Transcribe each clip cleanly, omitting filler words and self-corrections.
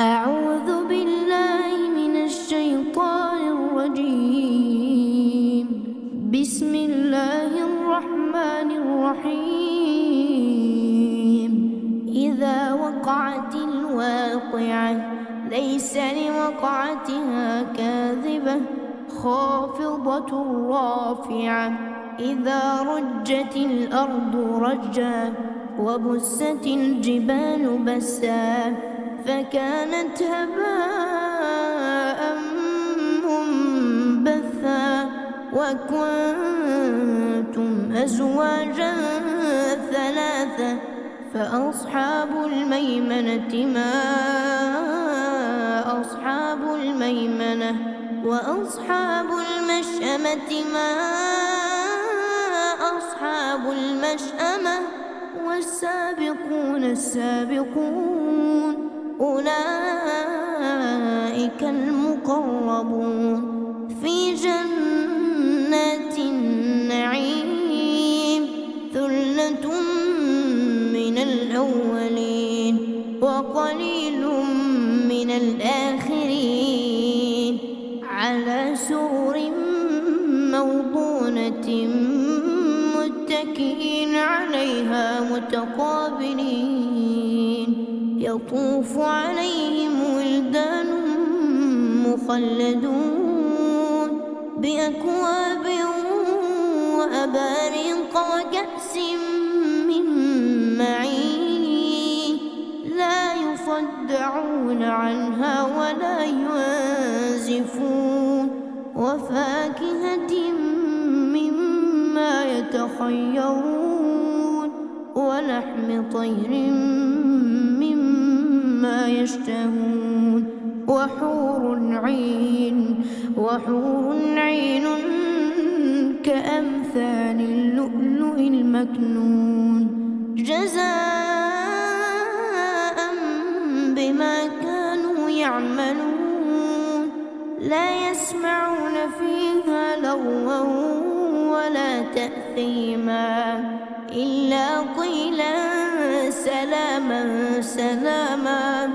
أعوذ بالله من الشيطان الرجيم. بسم الله الرحمن الرحيم. إذا وقعت الواقعة ليس لوقعتها كاذبة خافضة رافعة. إذا رجت الأرض رجا وبست الجبال بسا فكانت هباء منبثا وكنتم أزواجا ثلاثة فأصحاب الميمنة ما أصحاب الميمنة وأصحاب المشأمة ما أصحاب المشأمة والسابقون السابقون أولئك المقربون في جنات النعيم. ثلة من الأولين وقليل من الآخرين على سرر موضونة متكئين عليها متقابلين. يطوف عليهم ولدان مخلدون بأكواب وأباريق وكأس من معين لا يصدعون عنها ولا ينزفون وفاكهة مما يتخيرون ولحم طير مما يشتهون وحور عين كأمثال اللؤلؤ المكنون جزاء بما كانوا يعملون. لا يسمعون فيها لغوا ولا تأثيما إلا قيلا سلاما سلاما.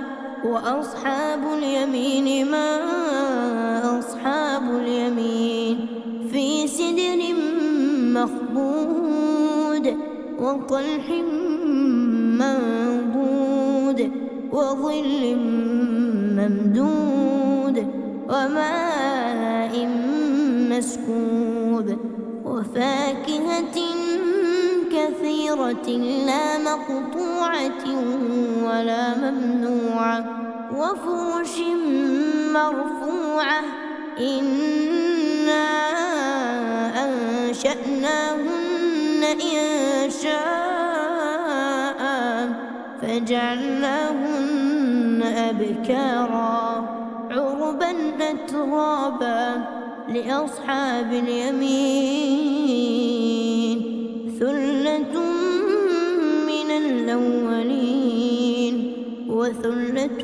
وأصحاب اليمين ما أصحاب اليمين في سدر مخضود وطلح منضود وظل ممدود وماء مسكوب وفاكهة كثيرة لا مقطوعة ولا ممنوعة وفرش مرفوعة. إنا أنشأناهن إنشاء فجعلناهن أبكارا عربا أترابا لأصحاب اليمين. ثلة من الأولين وثلة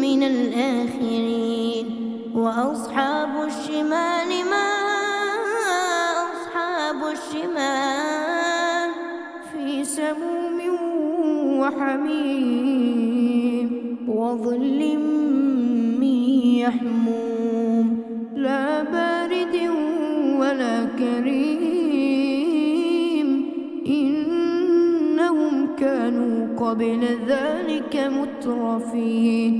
من الآخرين وأصحاب الشمال ما أصحاب الشمال في سموم وحميم وظل من يحموم لا بارد ولا كريم. إنهم كانوا قبل ذلك مترفين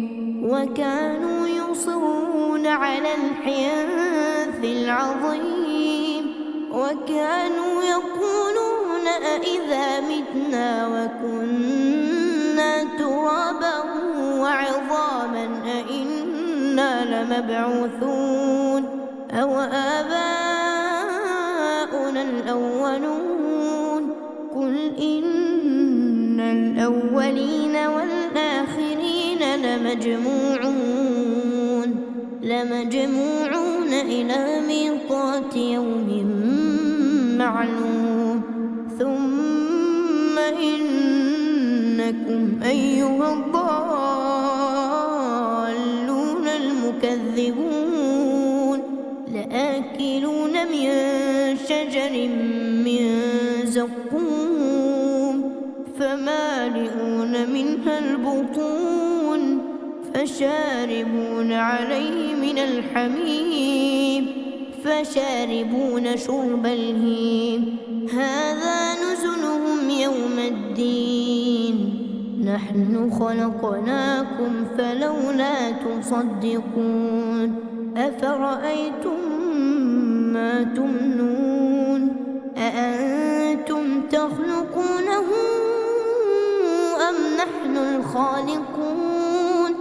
وكانوا يصرون على الحنث العظيم وكانوا يقولون أإذا متنا وكنا ترابا وعظاما أإنا لمبعوثون أو آباؤنا الأولون. قل إن الأولين والآخرين لمجموعون إلى ميقات يوم معلوم. ثم إنكم أيها الضالون المكذبون لآكلون من شجر من زقوم فمالئون منها البطون فشاربون عليه من الحميم فشاربون شرب الهيم هذا نزلهم يوم الدين نحن خلقناكم فلولا تصدقون أفرأيتم ما تمنون أأنتم تخلقونه أم نحن الخالقون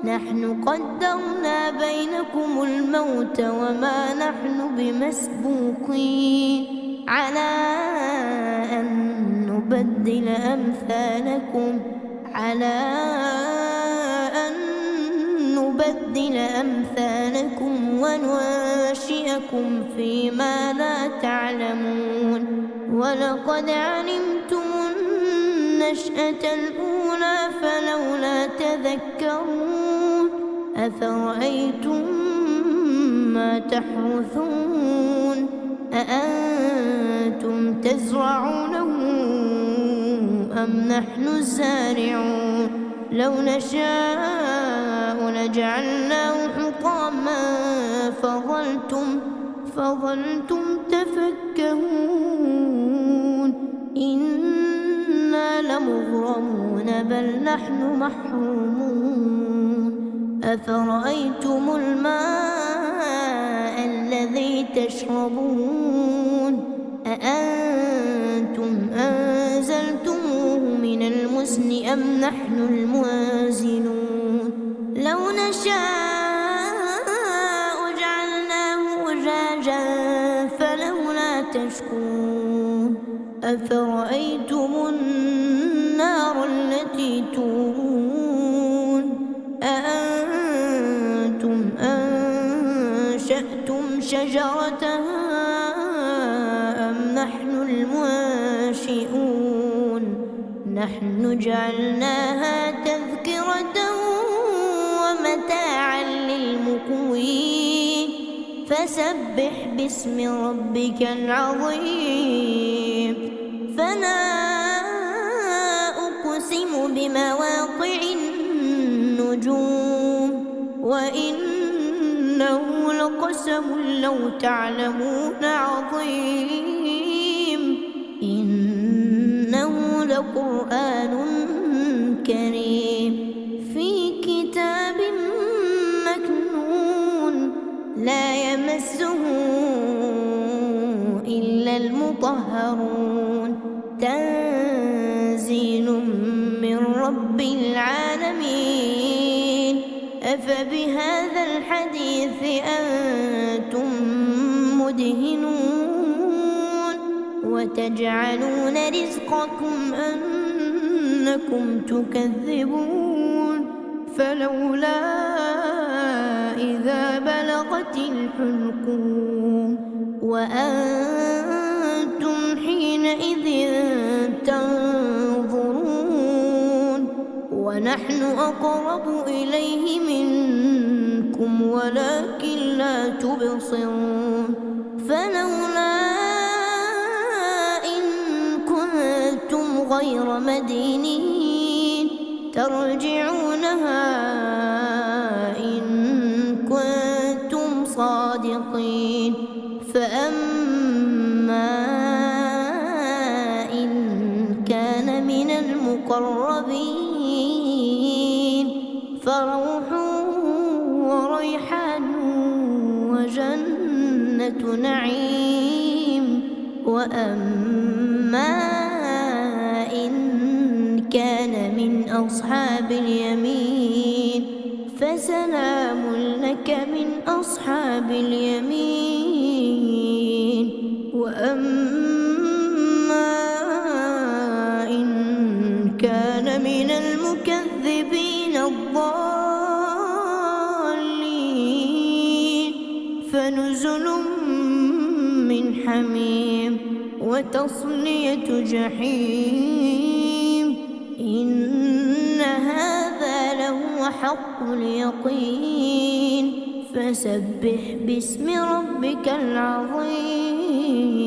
نحن قدرنا بينكم الموت وما نحن بمسبوقين على أن نبدل أمثالكم وننشئكم فيما لا تعلمون ولقد علمتم النشأة الأولى فلولا تذكرون أفرأيتم ما تحرثون أأنتم تزرعونه أم نحن الزارعون لو نشاء لجعلناه حطاما فظلتم تفكهون إنا لمغرمون بل نحن محرومون أفرأيتم الماء الذي تشربون أأنتم أنزلتموه من المزن أم نحن المنزلون لو نشاء جعلناه أجاجا فلولا تشكرون أفرأيتم النار التي تورون أأنتم أنشأتم شجرتها أم نحن المنشئون نحن جعلناها تذكرة ومتاعا للمقوين فسبح باسم ربك العظيم فلا أقسم بمواقع النجوم وإنه لقسم لو تعلمون عظيم إنه لقرآن كريم في كتاب مكنون لا يمسه إلا المطهرون تنزيل من رب العالمين أفبهذا الحديث أنتم مدهنون وتجعلون رزقكم أنكم تكذبون فلولا إذا بلغت الحلقوم وأنتم حينئذ تنظرون ونحن أقرب إليه منكم ولكن لا تبصرون فلولا إن كنتم غير مدينين ترجعونها إن كنتم صادقين فأما إن كان من المقربين فروح وريحان وجنة نعيم وأما إن كان من أصحاب اليمين فسلام لك من أصحاب اليمين وأما إن كان من المكذبين الضالين فنزل من حميم وتصلية جحيم إن هذا لهو حق اليقين فسبح باسم ربك العظيم